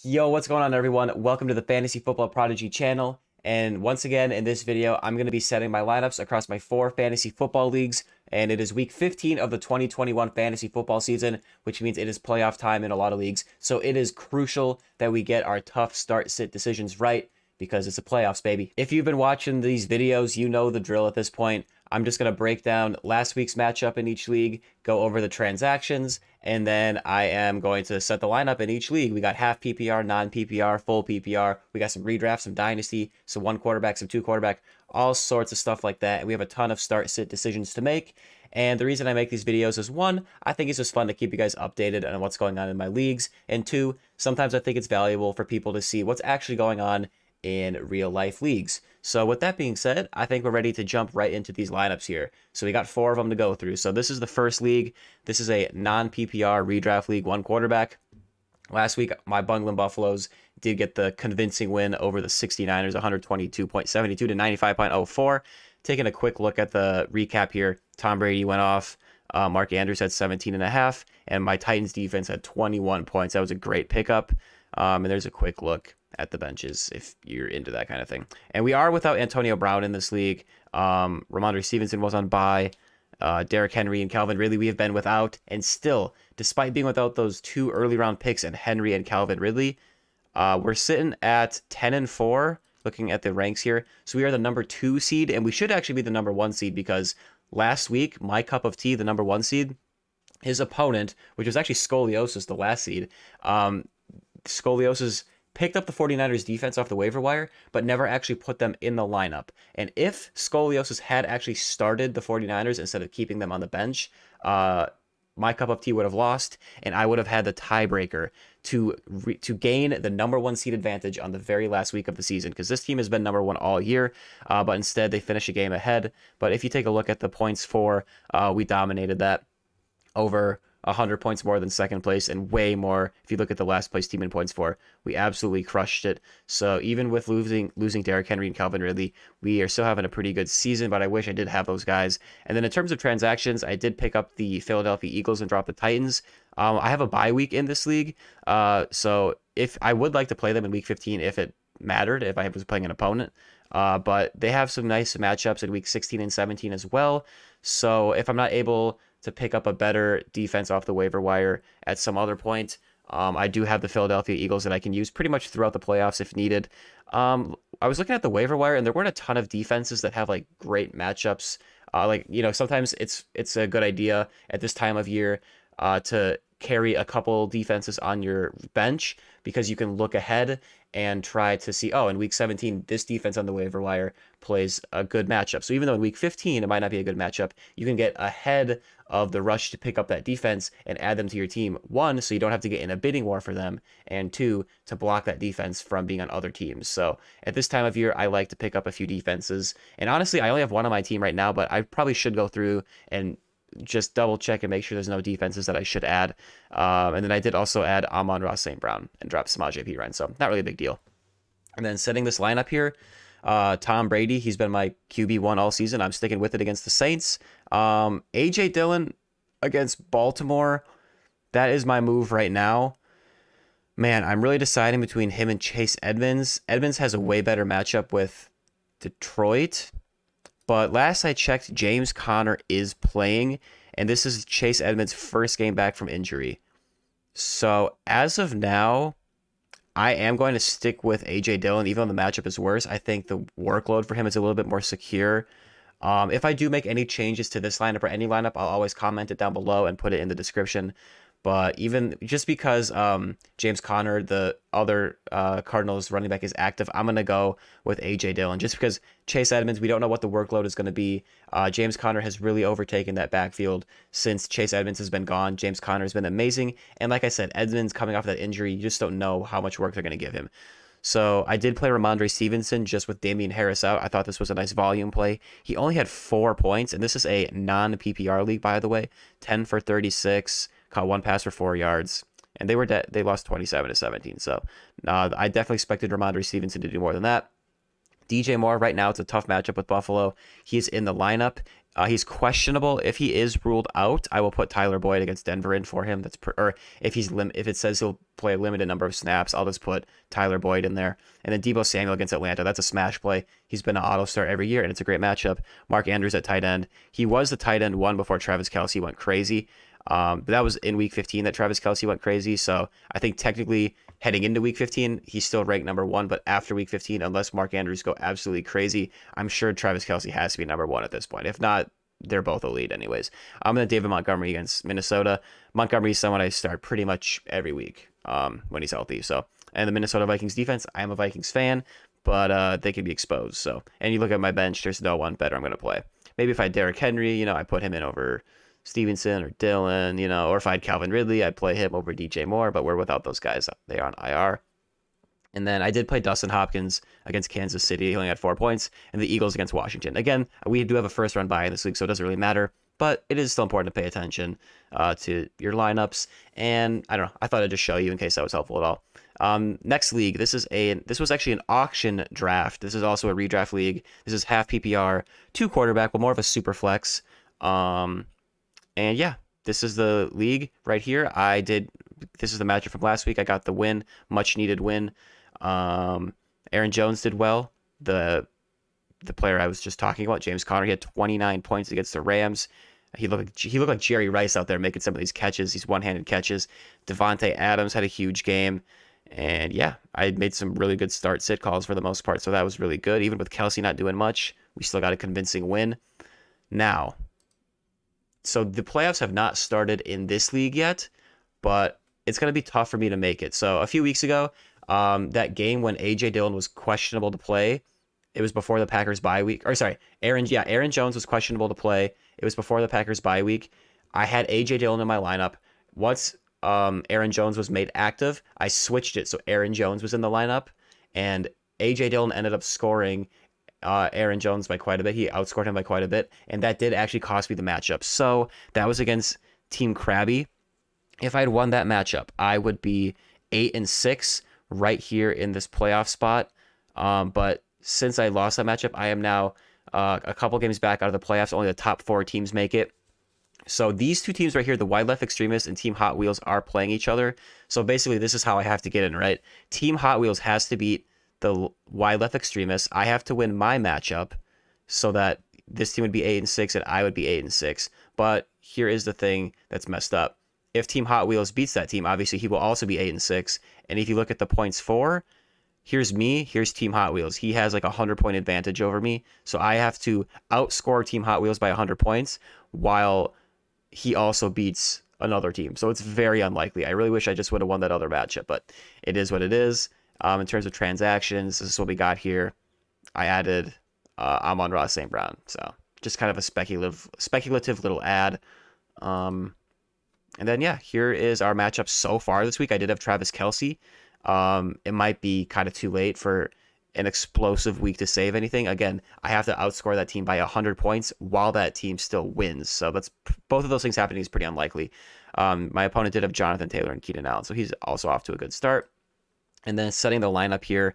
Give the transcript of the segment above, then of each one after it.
Yo, what's going on, everyone? Welcome to the Fantasy Football Prodigy channel. And once again, in this video, I'm going to be setting my lineups across my 4 fantasy football leagues. And it is week 15 of the 2021 fantasy football season, which means it is playoff time in a lot of leagues. So it is crucial that we get our tough start-sit decisions right because it's the playoffs, baby. If you've been watching these videos, you know the drill at this point. I'm just going to break down last week's matchup in each league, go over the transactions, and then I am going to set the lineup in each league. We got half PPR, non-PPR, full PPR. We got some redraft, some dynasty, some 1 quarterback, some 2 quarterback, all sorts of stuff like that. And we have a ton of start-sit decisions to make. And the reason I make these videos is 1, I think it's just fun to keep you guys updated on what's going on in my leagues. And 2, sometimes I think it's valuable for people to see what's actually going on in real life leagues. So with that being said, I think we're ready to jump right into these lineups here. So we got 4 of them to go through. So this is the first league. This is a non-PPR redraft league, 1 quarterback. Last week, my Bungling Buffaloes did get the convincing win over the 69ers, 122.72 to 95.04. Taking a quick look at the recap here, Tom Brady went off. Mark Andrews had 17.5, and my Titans defense had 21 points. That was a great pickup. And there's a quick look at the benches if you're into that kind of thing. And we are without Antonio Brown in this league. Romandre Stevenson was on bye. Derrick Henry and Calvin Ridley we have been without. And still, despite being without those 2 early round picks and Henry and Calvin Ridley, we're sitting at 10-4 looking at the ranks here. So we are the number 2 seed, and we should actually be the number 1 seed because last week, my cup of tea, the number 1 seed, his opponent, which was actually Scoliosis, the last seed, Scoliosis picked up the 49ers defense off the waiver wire, but never actually put them in the lineup. And if Scoliosis had actually started the 49ers instead of keeping them on the bench, my cup of tea would have lost, and I would have had the tiebreaker to gain the number 1 seed advantage on the very last week of the season, because this team has been number 1 all year, but instead they finish a game ahead. But if you take a look at the points for, we dominated that over 100 points more than second place and way more if you look at the last place team in points for. We absolutely crushed it. So even with losing Derrick Henry and Calvin Ridley, we are still having a pretty good season, but I wish I did have those guys. And then in terms of transactions, I did pick up the Philadelphia Eagles and drop the Titans. I have a bye week in this league, so if I would like to play them in week 15 if it mattered, if I was playing an opponent. But they have some nice matchups in week 16 and 17 as well. So if I'm not able to pick up a better defense off the waiver wire at some other point, I do have the Philadelphia Eagles that I can use pretty much throughout the playoffs if needed. I was looking at the waiver wire, and there weren't a ton of defenses that have like great matchups. Sometimes it's a good idea at this time of year to carry a couple defenses on your bench because you can look ahead and try to see, oh, in week 17, this defense on the waiver wire plays a good matchup. So even though in week 15, it might not be a good matchup, you can get ahead of the rush to pick up that defense and add them to your team. 1, so you don't have to get in a bidding war for them, and 2, to block that defense from being on other teams. So at this time of year, I like to pick up a few defenses. And honestly, I only have 1 on my team right now, but I probably should go through and just double check and make sure there's no defenses that I should add. And then I did also add Amon-Ra St. Brown and drop Samaje Perine, so not really a big deal. And then setting this lineup here, Tom Brady, he's been my QB1 all season. I'm sticking with it against the Saints. A.J. Dillon against Baltimore, that is my move right now. Man, I'm really deciding between him and Chase Edmonds. Edmonds has a way better matchup with Detroit. But last I checked, James Conner is playing, and this is Chase Edmonds' first game back from injury. So as of now, I am going to stick with A.J. Dillon, even though the matchup is worse. I think the workload for him is a little bit more secure. If I do make any changes to this lineup or any lineup, I'll always comment it down below and put it in the description. But even just because James Conner, the other Cardinals running back, is active, I'm going to go with A.J. Dillon. Just because Chase Edmonds, we don't know what the workload is going to be. James Conner has really overtaken that backfield since Chase Edmonds has been gone. James Conner has been amazing. And like I said, Edmonds coming off that injury, you just don't know how much work they're going to give him. So I did play Romandre Stevenson just with Damian Harris out. I thought this was a nice volume play. He only had 4 points, and this is a non-PPR league, by the way. 10 for 36. Caught 1 pass for 4 yards, and they lost 27-17. So I definitely expected Ramondre Stevenson to do more than that. DJ Moore, right now, it's a tough matchup with Buffalo. He's in the lineup. He's questionable. If he is ruled out, I will put Tyler Boyd against Denver in for him. Or if it says he'll play a limited number of snaps, I'll just put Tyler Boyd in there. And then Deebo Samuel against Atlanta. That's a smash play. He's been an auto start every year, and it's a great matchup. Mark Andrews at tight end. He was the tight end 1 before Travis Kelce went crazy. But that was in week 15 that Travis Kelce went crazy. So I think technically heading into week 15, he's still ranked number 1. But after week 15, unless Mark Andrews go absolutely crazy, I'm sure Travis Kelce has to be number 1 at this point. If not, they're both elite anyways. I'm going to David Montgomery against Minnesota. Montgomery's someone I start pretty much every week when he's healthy. So, and the Minnesota Vikings defense, I am a Vikings fan, but they can be exposed. So, and you look at my bench, there's no one better I'm going to play. Maybe if I had Derrick Henry, I put him in over Stevenson or Dillon, or if I had Calvin Ridley, I'd play him over DJ Moore, but we're without those guys. They are on IR. And then I did play Dustin Hopkins against Kansas City. He only had 4 points. And the Eagles against Washington. Again, we do have a first round bye in this league, so it doesn't really matter. But it is still important to pay attention to your lineups. And I don't know. I thought I'd just show you in case that was helpful at all. Next league, this was actually an auction draft. This is also a redraft league. This is half PPR, 2 quarterback, but more of a super flex. And yeah, this is the league right here. This is the matchup from last week. I got the win, much needed win. Aaron Jones did well. The player I was just talking about, James Conner, he had 29 points against the Rams. He looked like Jerry Rice out there making some of these catches, these one-handed catches. Devonte Adams had a huge game. And yeah, I made some really good start-sit calls for the most part, so that was really good. Even with Kelce not doing much, we still got a convincing win. Now, so the playoffs have not started in this league yet, but it's going to be tough for me to make it. So a few weeks ago, that game when A.J. Dillon was questionable to play, it was before the Packers bye week. Or sorry, Aaron Jones was questionable to play. It was before the Packers bye week. I had A.J. Dillon in my lineup. Once Aaron Jones was made active, I switched it so Aaron Jones was in the lineup, and A.J. Dillon ended up scoring Aaron Jones by quite a bit. He outscored him by quite a bit, and that did actually cost me the matchup. So that was against Team Krabby. If I had won that matchup, I would be 8-6 right here in this playoff spot. But since I lost that matchup, I am now a couple games back out of the playoffs. Only the top 4 teams make it. So these 2 teams right here, the Wide Left Extremists and Team Hot Wheels, are playing each other. So basically, this is how I have to get in, right? Team Hot Wheels has to beat the Wide Left Extremists. I have to win my matchup so that this team would be 8-6 and I would be 8-6. But here is the thing that's messed up. If Team Hot Wheels beats that team, obviously he will also be 8-6. And if you look at the points for, here's me, here's Team Hot Wheels. He has like a 100-point advantage over me. So I have to outscore Team Hot Wheels by 100 points while he also beats another team. So it's very unlikely. I really wish I just would have won that other matchup, but it is what it is. In terms of transactions, this is what we got here. I added Amon-Ra St. Brown. So just kind of a speculative little ad. And then, yeah, here is our matchup so far this week. I did have Travis Kelce. It might be kind of too late for an explosive week to save anything. Again, I have to outscore that team by 100 points while that team still wins. So that's both of those things happening is pretty unlikely. My opponent did have Jonathan Taylor and Keenan Allen, so he's also off to a good start. And then setting the lineup here.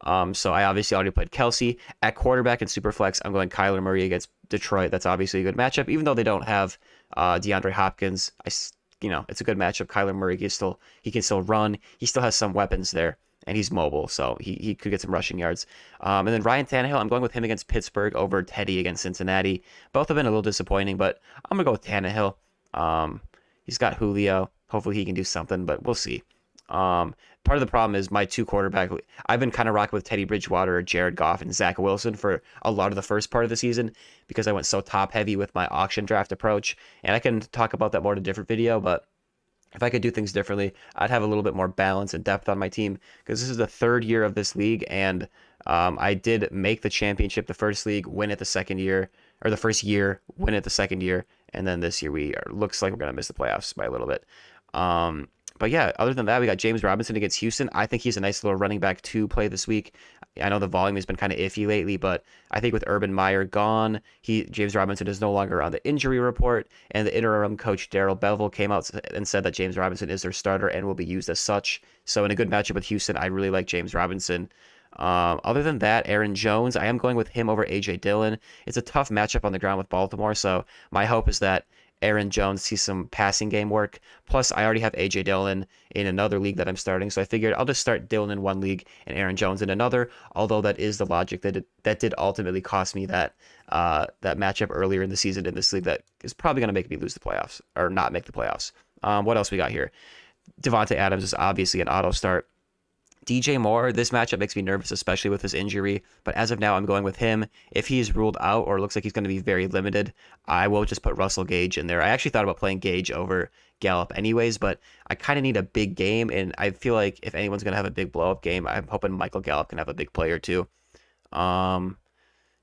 So I obviously already played Kelce. At quarterback and Superflex, I'm going Kyler Murray against Detroit. That's obviously a good matchup. Even though they don't have DeAndre Hopkins, it's a good matchup. Kyler Murray, he can still run. He still has some weapons there, and he's mobile, so he could get some rushing yards. And then Ryan Tannehill, I'm going with him against Pittsburgh over Teddy against Cincinnati. Both have been a little disappointing, but I'm going to go with Tannehill. He's got Julio. Hopefully he can do something, but we'll see. Part of the problem is my 2 quarterback. I've been kind of rocking with Teddy Bridgewater, Jared Goff, and Zach Wilson for a lot of the first part of the season because I went so top heavy with my auction draft approach. And I can talk about that more in a different video, but if I could do things differently, I'd have a little bit more balance and depth on my team because this is the 3rd year of this league, and I did make the championship the first league, win it the second year, or the first year, win it the second year, and then this year looks like we're going to miss the playoffs by a little bit. But yeah, other than that, we got James Robinson against Houston. I think he's a nice little running back to play this week. I know the volume has been kind of iffy lately, but I think with Urban Meyer gone, James Robinson is no longer on the injury report, and the interim coach Darrel Bevel came out and said that James Robinson is their starter and will be used as such. So in a good matchup with Houston, I really like James Robinson. Other than that, Aaron Jones, I am going with him over A.J. Dillon. It's a tough matchup on the ground with Baltimore, so my hope is that Aaron Jones sees some passing game work. Plus, I already have A.J. Dillon in another league that I'm starting, so I figured I'll just start Dillon in one league and Aaron Jones in another, although that is the logic that did ultimately cost me that matchup earlier in the season in this league that is probably going to make me lose the playoffs, or not make the playoffs. What else we got here? Devonte Adams is obviously an auto start. DJ Moore, this matchup makes me nervous, especially with his injury. But as of now, I'm going with him. If he's ruled out or looks like he's going to be very limited, I will just put Russell Gage in there. I actually thought about playing Gage over Gallup anyways, but I kind of need a big game. And I feel like if anyone's going to have a big blow-up game, I'm hoping Michael Gallup can have a big play or two.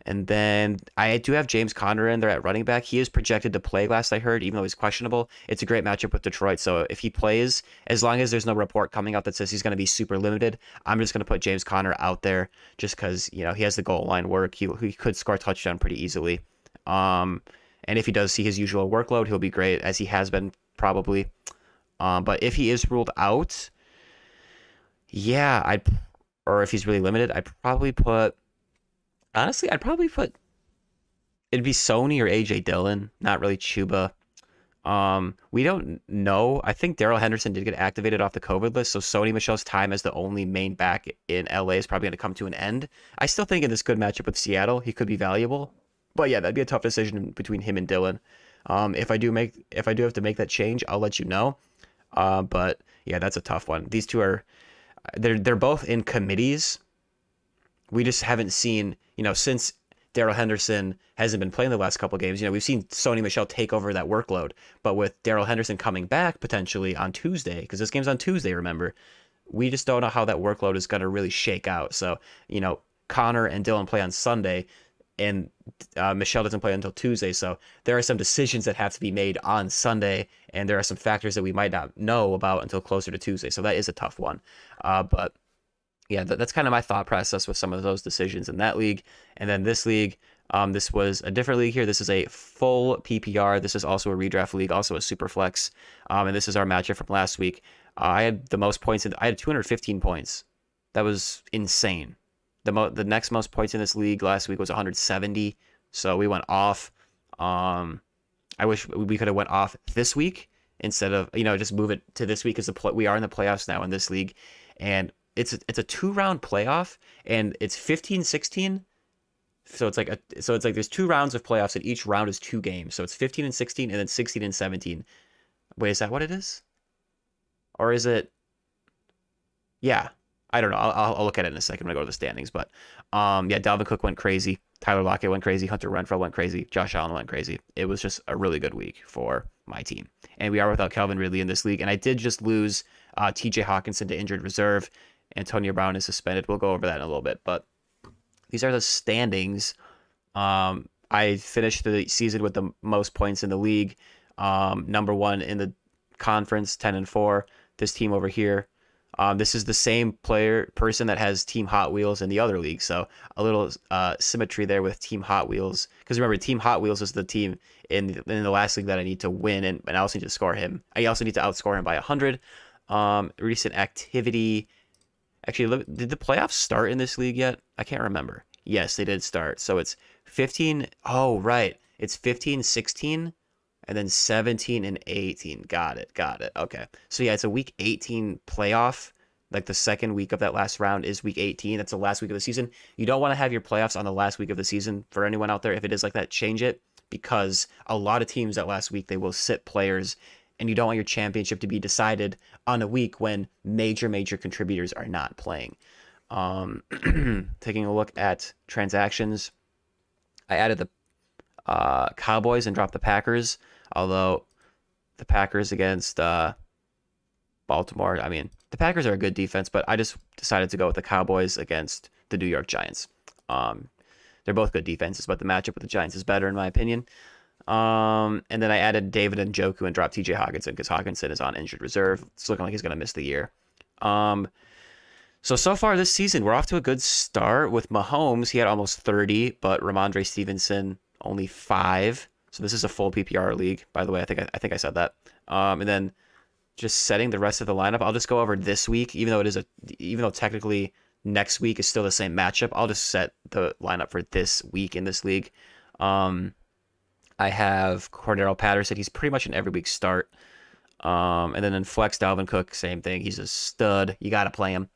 And then I do have James Conner in there at running back. He is projected to play last I heard, even though he's questionable. It's a great matchup with Detroit. So if he plays, as long as there's no report coming out that says he's going to be super limited, I'm just going to put James Conner out there just because, you know, he has the goal line work. He could score a touchdown pretty easily. And if he does see his usual workload, he'll be great, as he has been probably. But if he is ruled out, yeah, or if he's really limited, I'd probably put... Honestly, it'd be Sony or A.J. Dillon, not really Chuba. We don't know. I think Darrell Henderson did get activated off the COVID list, so Sony Michel's time as the only main back in LA is probably going to come to an end. I still think in this good matchup with Seattle, he could be valuable. But yeah, that'd be a tough decision between him and Dillon. If I do have to make that change, I'll let you know. But yeah, that's a tough one. These two are they're both in committees. We just haven't seen, you know, since Darrell Henderson hasn't been playing the last couple of games, you know, we've seen Sony Michel take over that workload. But with Darrell Henderson coming back potentially on Tuesday, because this game's on Tuesday, remember, we just don't know how that workload is going to really shake out. So, you know, Connor and Dillon play on Sunday, and Michel doesn't play until Tuesday. So there are some decisions that have to be made on Sunday, and there are some factors that we might not know about until closer to Tuesday. So that is a tough one. But yeah, that's kind of my thought process with some of those decisions in that league. And then this league, this was a different league here. This is a full PPR. This is also a redraft league, also a Superflex. And this is our matchup from last week. I had the most points. I had 215 points. That was insane. The next most points in this league last week was 170. So we went off. I wish we could have went off this week instead of, you know, just move it to this week, because we are in the playoffs now in this league. And it's a 2-round playoff, and it's 15-16. So it's like there's 2 rounds of playoffs, and each round is 2 games. So it's 15 and 16, and then 16 and 17. Wait, is that what it is? Or is it? Yeah, I don't know. I'll look at it in a second when I go to the standings. But yeah, Dalvin Cook went crazy. Tyler Lockett went crazy. Hunter Renfrow went crazy. Josh Allen went crazy. It was just a really good week for my team. And we are without Calvin Ridley in this league. And I did just lose T.J. Hawkinson to injured reserve. Antonio Brown is suspended. We'll go over that in a little bit. But these are the standings. I finished the season with the most points in the league. Number 1 in the conference, 10-4. This team over here. This is the same person that has Team Hot Wheels in the other league. So a little symmetry there with Team Hot Wheels. Because remember, Team Hot Wheels is the team in the last league that I need to win. And I also need to score him. I also need to outscore him by 100. Recent activity. Actually, did the playoffs start in this league yet? I can't remember. Yes, they did start. So it's 15. Oh, right. It's 15-16 and then 17 and 18. Got it. Okay. So yeah, it's a week 18 playoff. Like the second week of that last round is week 18. That's the last week of the season. You don't want to have your playoffs on the last week of the season. For anyone out there, if it is like that, change it, because a lot of teams that last week, they will sit players, and you don't want your championship to be decided on a week when major contributors are not playing. Taking a look at transactions, I added the Cowboys and dropped the Packers, although the Packers against Baltimore, I mean, the Packers are a good defense, but I just decided to go with the Cowboys against the New York Giants. They're both good defenses, but the matchup with the Giants is better in my opinion. And then I added David Njoku and dropped T.J. Hawkinson because Hawkinson is on injured reserve. It's looking like he's going to miss the year. So far this season, we're off to a good start with Mahomes. He had almost 30, but Romandre Stevenson only 5. So this is a full PPR league, by the way. I think I said that. And then just setting the rest of the lineup, I'll just go over this week, even though technically next week is still the same matchup. I'll just set the lineup for this week in this league. I have Cornell Patterson. He's pretty much an every week start. And then in flex, Dalvin Cook, same thing. He's a stud. You got to play him.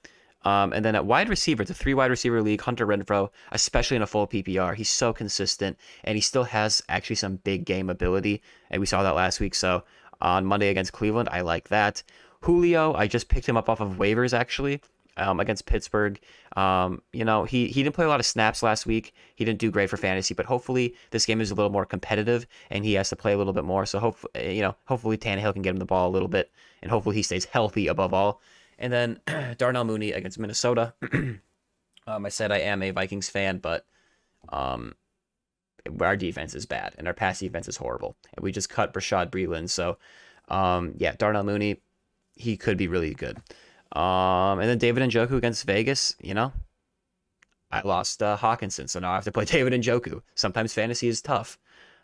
And then at wide receiver, it's a 3 wide receiver league. Hunter Renfrow, especially in a full PPR, he's so consistent, and he still has actually some big game ability, and we saw that last week. So on Monday against Cleveland, I like that. Julio, I just picked him up off of waivers actually. Against Pittsburgh. He didn't play a lot of snaps last week. He didn't do great for fantasy, but hopefully this game is a little more competitive and he has to play a little bit more. So hopefully Tannehill can get him the ball a little bit, and hopefully he stays healthy above all. And then Darnell Mooney against Minnesota. I said I am a Vikings fan, but our defense is bad and our pass defense is horrible. And we just cut Rashad Breeland. So Darnell Mooney, he could be really good. And then David Njoku against Vegas, I lost Hawkinson, so now I have to play David Njoku. Sometimes fantasy is tough.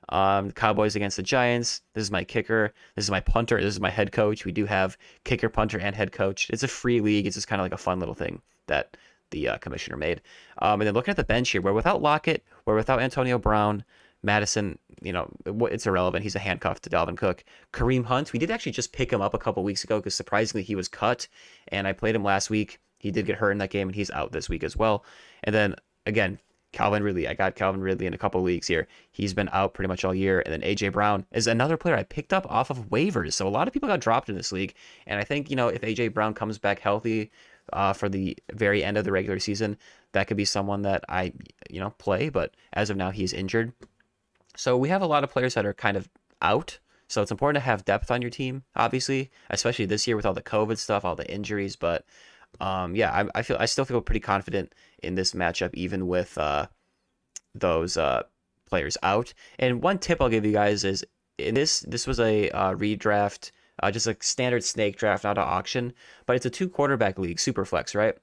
Cowboys against the Giants. This is my kicker. This is my punter. This is my head coach. We do have kicker, punter, and head coach. It's a free league. It's just kind of like a fun little thing that the commissioner made. And then looking at the bench here, we're without Lockett, we're without Antonio Brown. Madison, it's irrelevant. He's a handcuff to Dalvin Cook. Kareem Hunt, we did actually just pick him up a couple weeks ago because surprisingly he was cut, and I played him last week. He did get hurt in that game, and he's out this week as well. And then, again, Calvin Ridley. I got Calvin Ridley in a couple leagues here. He's been out pretty much all year. And then A.J. Brown is another player I picked up off of waivers. So a lot of people got dropped in this league, and I think, if A.J. Brown comes back healthy for the very end of the regular season, that could be someone that I, play. But as of now, he's injured. So we have a lot of players that are kind of out. So it's important to have depth on your team, obviously, especially this year with all the COVID stuff, all the injuries. But I still feel pretty confident in this matchup, even with those players out. And one tip I'll give you guys is this was a redraft, just a standard snake draft, not an auction, but it's a 2 quarterback league, Superflex, right?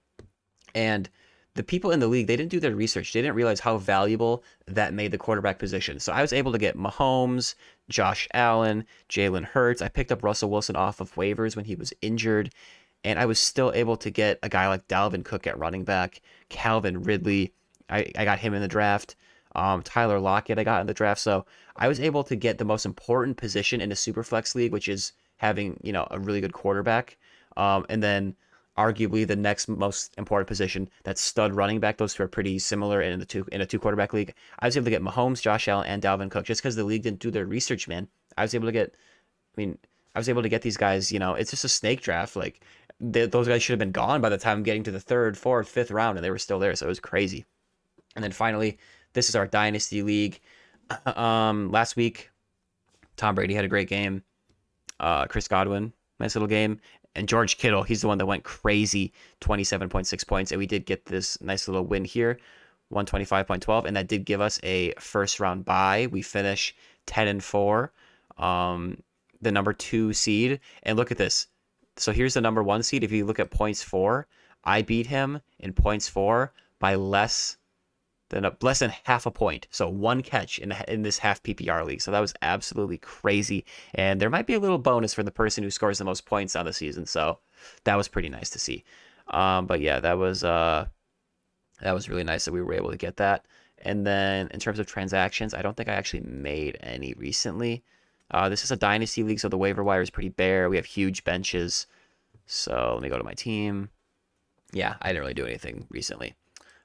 And the people in the league, they didn't do their research. They didn't realize how valuable that made the quarterback position. So I was able to get Mahomes, Josh Allen, Jalen Hurts. I picked up Russell Wilson off of waivers when he was injured. And I was still able to get a guy like Dalvin Cook at running back, Calvin Ridley. I got him in the draft. Tyler Lockett I got in the draft. So I was able to get the most important position in a Superflex league, which is having, a really good quarterback. And then arguably the next most important position, that's stud running back. Those two are pretty similar in a 2 quarterback league. I was able to get Mahomes, Josh Allen, and Dalvin Cook just because the league didn't do their research, man. I was able to get these guys, it's just a snake draft. Like those guys should have been gone by the time getting to the 3rd, 4th, 5th round, and they were still there. So it was crazy. And then finally, this is our Dynasty League. Last week, Tom Brady had a great game. Chris Godwin, nice little game. And George Kittle, he's the one that went crazy, 27.6 points. And we did get this nice little win here, 125.12. And that did give us a first-round bye. We finish 10-4, the number 2 seed. And look at this. So here's the number 1 seed. If you look at points for, I beat him in points for by less than half a point. So 1 catch in this half PPR league. So that was absolutely crazy. And there might be a little bonus for the person who scores the most points on the season. So that was pretty nice to see. But yeah, that was really nice that we were able to get that. And then in terms of transactions, I don't think I actually made any recently. This is a Dynasty League, so the waiver wire is pretty bare. We have huge benches. So let me go to my team. Yeah, I didn't really do anything recently.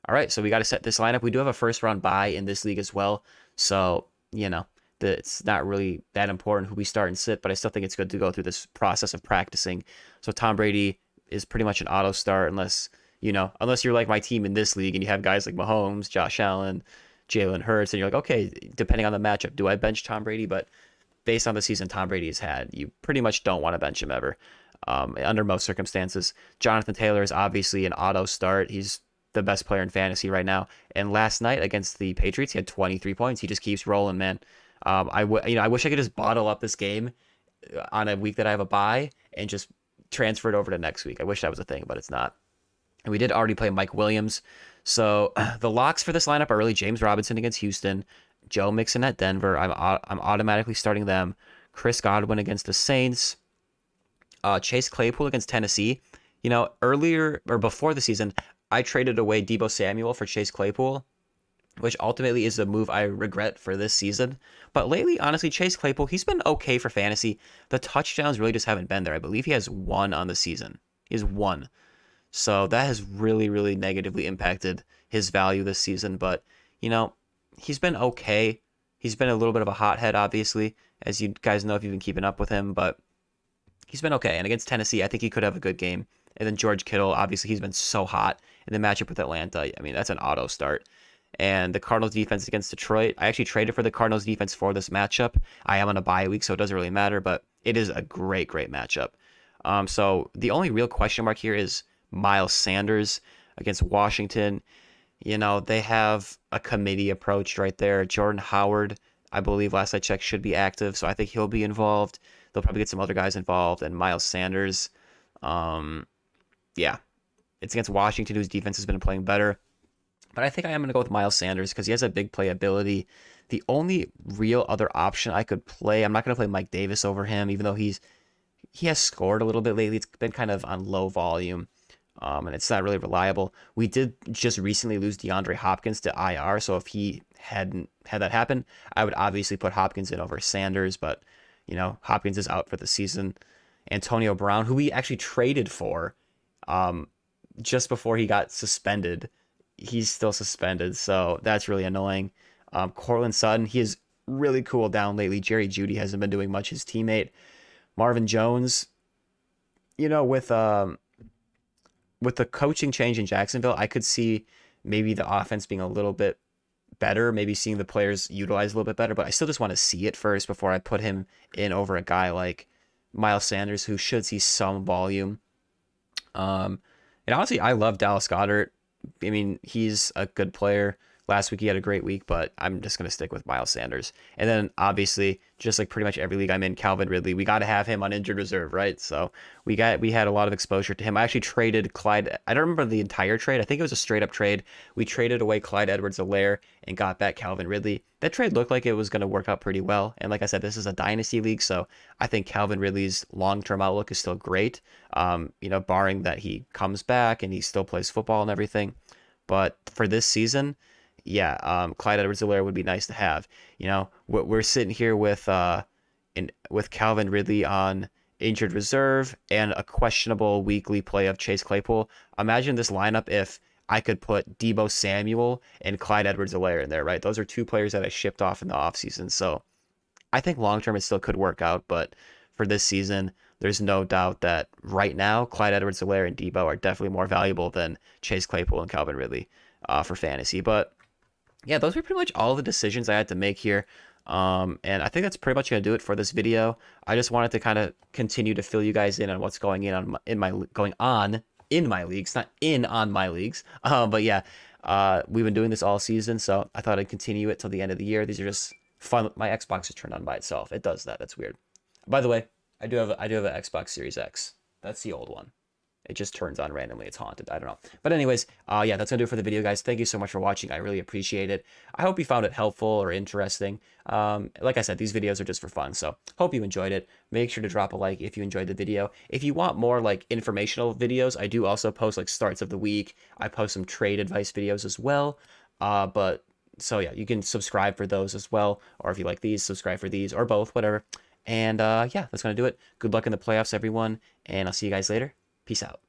All right, so we got to set this lineup. We do have a first-round bye in this league as well. So, it's not really that important who we start and sit, but I still think it's good to go through this process of practicing. So Tom Brady is pretty much an auto start unless you're like my team in this league and you have guys like Mahomes, Josh Allen, Jalen Hurts, and you're like, okay, depending on the matchup, do I bench Tom Brady? But based on the season Tom Brady has had, you pretty much don't want to bench him ever under most circumstances. Jonathan Taylor is obviously an auto start. He's the best player in fantasy right now. And last night against the Patriots, he had 23 points. He just keeps rolling, man. I wish I could just bottle up this game on a week that I have a bye and just transfer it over to next week. I wish that was a thing, but it's not. And we did already play Mike Williams. So the locks for this lineup are really James Robinson against Houston, Joe Mixon at Denver. I'm automatically starting them. Chris Godwin against the Saints. Chase Claypool against Tennessee. You know, earlier or before the season, I traded away Deebo Samuel for Chase Claypool, which ultimately is a move I regret for this season. But lately, honestly, Chase Claypool, he's been okay for fantasy. The touchdowns really just haven't been there. I believe he has 1 on the season. He has 1. So that has really, really negatively impacted his value this season. But, you know, he's been okay. He's been a little bit of a hothead, obviously, as you guys know if you've been keeping up with him. But he's been okay. And against Tennessee, I think he could have a good game. And then George Kittle, obviously, he's been so hot in the matchup with Atlanta. I mean, that's an auto start. And the Cardinals defense against Detroit, I actually traded for the Cardinals defense for this matchup. I am on a bye week, so it doesn't really matter, but it is a great, great matchup. So the only real question mark here is Miles Sanders against Washington. You know, they have a committee approach right there. Jordan Howard, I believe last I checked, should be active, so I think he'll be involved. They'll probably get some other guys involved, and Miles Sanders, yeah, it's against Washington, whose defense has been playing better. But I think I am going to go with Miles Sanders because he has a big playability. The only real other option I could play, I'm not going to play Mike Davis over him, even though he has scored a little bit lately. It's been kind of on low volume, and it's not really reliable. We did just recently lose DeAndre Hopkins to IR, so if he hadn't had that happen, I would obviously put Hopkins in over Sanders, but, you know, Hopkins is out for the season. Antonio Brown, who we actually traded for just before he got suspended, he's still suspended, so that's really annoying. Cortland Sutton, he has really cooled down lately. Jerry Jeudy hasn't been doing much. His teammate Marvin Jones, you know, with the coaching change in Jacksonville, I could see maybe the offense being a little bit better, maybe seeing the players utilized a little bit better, but I still just want to see it first before I put him in over a guy like Miles Sanders, who should see some volume. And honestly, I love Dallas Goedert. I mean, he's a good player. Last week he had a great week, but I'm just going to stick with Miles Sanders. And then obviously, just like pretty much every league I'm in, Calvin Ridley, we got to have him on injured reserve, right? So we had a lot of exposure to him. I actually traded Clyde. I don't remember the entire trade. I think it was a straight up trade. We traded away Clyde Edwards-Helaire and got back Calvin Ridley. That trade looked like it was going to work out pretty well. And like I said, this is a dynasty league, so I think Calvin Ridley's long-term outlook is still great. You know, barring that he comes back and he still plays football and everything. But for this season, yeah, Clyde Edwards-Helaire would be nice to have. You know, we're sitting here with Calvin Ridley on injured reserve and a questionable weekly play of Chase Claypool. Imagine this lineup if I could put Deebo Samuel and Clyde Edwards-Helaire in there, right? Those are 2 players that I shipped off in the offseason. So I think long-term it still could work out, but for this season, there's no doubt that right now, Clyde Edwards-Helaire and Deebo are definitely more valuable than Chase Claypool and Calvin Ridley for fantasy. But yeah, those were pretty much all the decisions I had to make here. And I think that's pretty much going to do it for this video. I just wanted to kind of continue to fill you guys in on what's going on in my leagues, not in on my leagues. But yeah, we've been doing this all season, so I thought I'd continue it till the end of the year. These are just fun. My Xbox is turned on by itself. It does that. That's weird. By the way, I do have an Xbox Series X. That's the old one. It just turns on randomly. It's haunted. I don't know. But anyways, yeah, that's going to do it for the video, guys. Thank you so much for watching. I really appreciate it. I hope you found it helpful or interesting. Like I said, these videos are just for fun, so hope you enjoyed it. Make sure to drop a like if you enjoyed the video. If you want more like informational videos, I do also post like starts of the week. I post some trade advice videos as well. So yeah, you can subscribe for those as well. Or if you like these, subscribe for these or both, whatever. And yeah, that's going to do it. Good luck in the playoffs, everyone. And I'll see you guys later. Peace out.